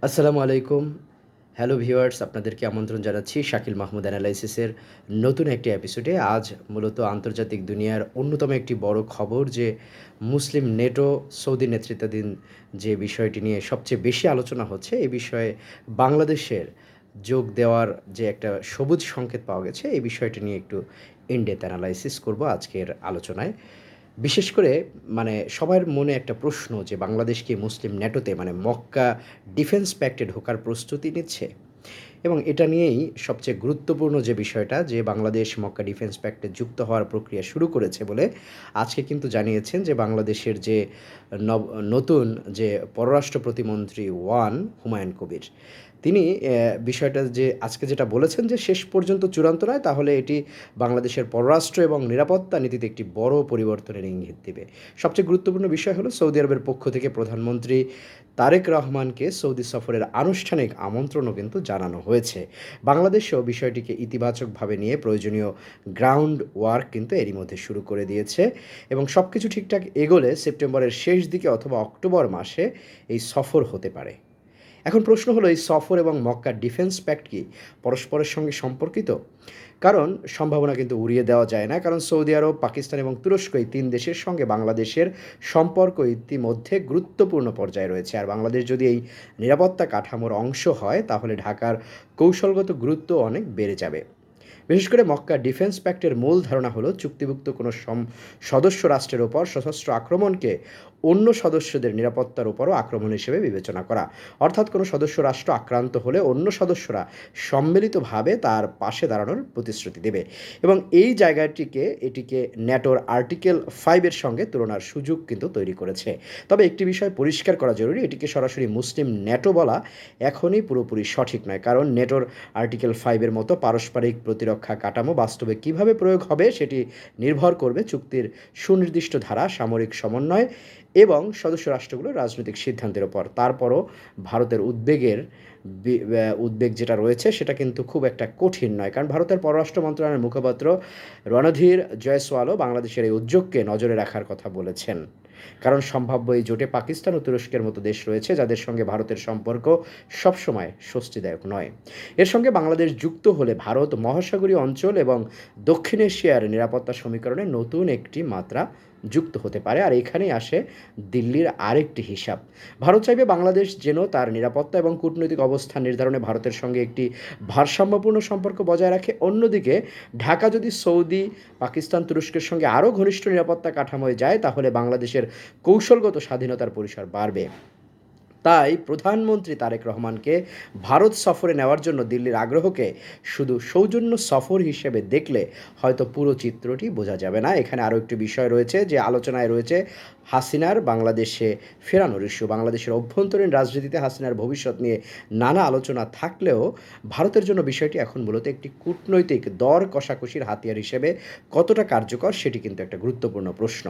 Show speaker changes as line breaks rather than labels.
আসসালামু আলাইকুম। Hello viewers, আপনাদেরকে আমন্ত্রণ জানাচ্ছি শাকিল মাহমুদ অ্যানালাইসিসের নতুন একটি এপিসোডে। আজ মূলত আন্তর্জাতিক দুনিয়ার অন্যতম একটি বড় খবর যে মুসলিম নেটো সৌদি নেতৃত্বাধীন যে বিষয়টি নিয়ে সবচেয়ে বেশি আলোচনা হচ্ছে, এই বিষয়ে বাংলাদেশের যোগ দেওয়ার যে একটা সবুজ সংকেত পাওয়া গেছে, এই বিষয়টি নিয়ে একটু ইন ডেপথ অ্যানালাইসিস করব আজকের আলোচনায়। বিশেষ করে সবার মনে একটা প্রশ্ন যে বাংলাদেশ কি মুসলিম ন্যাটোতে মক্কা ডিফেন্স প্যাক্টে ঢোকার প্রস্তুতি নিচ্ছে? এবং এটা নিয়েই সবচেয়ে গুরুত্বপূর্ণ যে বিষয়টা যে বাংলাদেশ মক্কা ডিফেন্স প্যাক্টে যুক্ত হওয়ার প্রক্রিয়া শুরু করেছে বলে আজকে কিন্তু জানিয়েছেন যে বাংলাদেশের যে নব নতুন যে পররাষ্ট্র প্রতিমন্ত্রী হুমায়ুন কবির। তিনি বিষয়টা যে আজকে যেটা বলেছেন যে শেষ পর্যন্ত চূড়ান্ত নয়, তাহলে এটি বাংলাদেশের পররাষ্ট্র এবং নিরাপত্তা নীতিতে একটি বড় পরিবর্তনের ইঙ্গিত দিবে। সবচেয়ে গুরুত্বপূর্ণ বিষয় হলো সৌদি আরবের পক্ষ থেকে প্রধানমন্ত্রী তারেক রহমানকে সৌদি সফরের আনুষ্ঠানিক আমন্ত্রণও কিন্তু জানানো হয়েছে। বাংলাদেশও বিষয়টিকে ইতিবাচকভাবে নিয়ে প্রয়োজনীয় গ্রাউন্ড ওয়ার্ক কিন্তু এরই মধ্যে শুরু করে দিয়েছে এবং সব কিছু ঠিকঠাক এগোলে সেপ্টেম্বরের শেষ দিকে অথবা অক্টোবর মাসে এই সফর হতে পারে। এখন প্রশ্ন হলো, এই সফর এবং মক্কা ডিফেন্স প্যাক্ট কি পরস্পরের সঙ্গে সম্পর্কিত? কারণ সম্ভাবনা কিন্তু উড়িয়ে দেওয়া যায় না, কারণ সৌদি আরব, পাকিস্তান এবং তুরস্ক এই তিন দেশের সঙ্গে বাংলাদেশের সম্পর্ক ইতিমধ্যে গুরুত্বপূর্ণ পর্যায়ে রয়েছে। আর বাংলাদেশ যদি এই নিরাপত্তা কাঠামোর অংশ হয়, তাহলে ঢাকার কৌশলগত গুরুত্ব অনেক বেড়ে যাবে। বিশেষ করে মক্কা ডিফেন্স প্যাক্টের মূল ধারণা হলো চুক্তিভুক্ত কোনো সদস্য রাষ্ট্রের ওপর সশস্ত্র আক্রমণকে অন্য সদস্যদের নিরাপত্তার উপরও আক্রমণ হিসেবে বিবেচনা করা। অর্থাৎ কোনো সদস্য রাষ্ট্র আক্রান্ত হলে অন্য সদস্যরা সম্মিলিতভাবে তার পাশে দাঁড়ানোর প্রতিশ্রুতি দেবে এবং এই এটিকে ন্যাটোর আর্টিকেল 5-এর সঙ্গে তুলনার সুযোগ কিন্তু তৈরি করেছে। তবে একটি বিষয় পরিষ্কার করা জরুরি, এটিকে সরাসরি মুসলিম ন্যাটো বলা এখনই পুরোপুরি সঠিক নয়, কারণ ন্যাটোর আর্টিকেল 5-এর মতো পারস্পরিক প্রতিরক্ষা কাঠামো বাস্তবে কিভাবে প্রয়োগ হবে সেটি নির্ভর করবে চুক্তির সুনির্দিষ্ট ধারা, সামরিক সমন্বয় এবং সদস্য রাষ্ট্রগুলোর রাজনৈতিক সিদ্ধান্তের ওপর। তারপরও ভারতের উদ্বেগ যেটা রয়েছে সেটা কিন্তু খুব একটা কঠিন নয়, কারণ ভারতের পররাষ্ট্র মন্ত্রণালয়ের মুখপাত্র রণধীর জয়সওয়ালও বাংলাদেশের এই উদ্যোগকে নজরে রাখার কথা বলেছেন। কারণ সম্ভাব্য এই জোটে পাকিস্তান ও তুরস্কের মতো দেশ রয়েছে যাদের সঙ্গে ভারতের সম্পর্ক সবসময় স্বস্তিদায়ক নয়। এর সঙ্গে বাংলাদেশ যুক্ত হলে ভারত মহাসাগরীয় অঞ্চল এবং দক্ষিণ এশিয়ার নিরাপত্তা সমীকরণে নতুন একটি মাত্রা যুক্ত হতে পারে। আর এখানেই আসে দিল্লির আরেকটি হিসাব। ভারত চাইবে বাংলাদেশ যেন তার নিরাপত্তা এবং কূটনৈতিক অবস্থান নির্ধারণে ভারতের সঙ্গে একটি ভারসাম্যপূর্ণ সম্পর্ক বজায় রাখে। অন্যদিকে ঢাকা যদি সৌদি, পাকিস্তান, তুরস্কের সঙ্গে আরও ঘনিষ্ঠ নিরাপত্তা কাঠামোয় যায়, তাহলে বাংলাদেশের কৌশলগত স্বাধীনতার পরিসর বাড়বে। তাই প্রধানমন্ত্রী তারেক রহমানকে ভারত সফরে নেওয়ার জন্য দিল্লির আগ্রহকে শুধু সৌজন্য সফর হিসেবে দেখলে হয়তো পুরো চিত্রটি বোঝা যাবে না। এখানে আরও একটি বিষয় রয়েছে যে আলোচনায় রয়েছে হাসিনার বাংলাদেশে ফেরানোর ইস্যু। বাংলাদেশের অভ্যন্তরীণ রাজনীতিতে হাসিনার ভবিষ্যৎ নিয়ে নানা আলোচনা থাকলেও ভারতের জন্য বিষয়টি এখন মূলত একটি কূটনৈতিক দর কষাকষির হাতিয়ার হিসেবে কতটা কার্যকর সেটি কিন্তু একটা গুরুত্বপূর্ণ প্রশ্ন।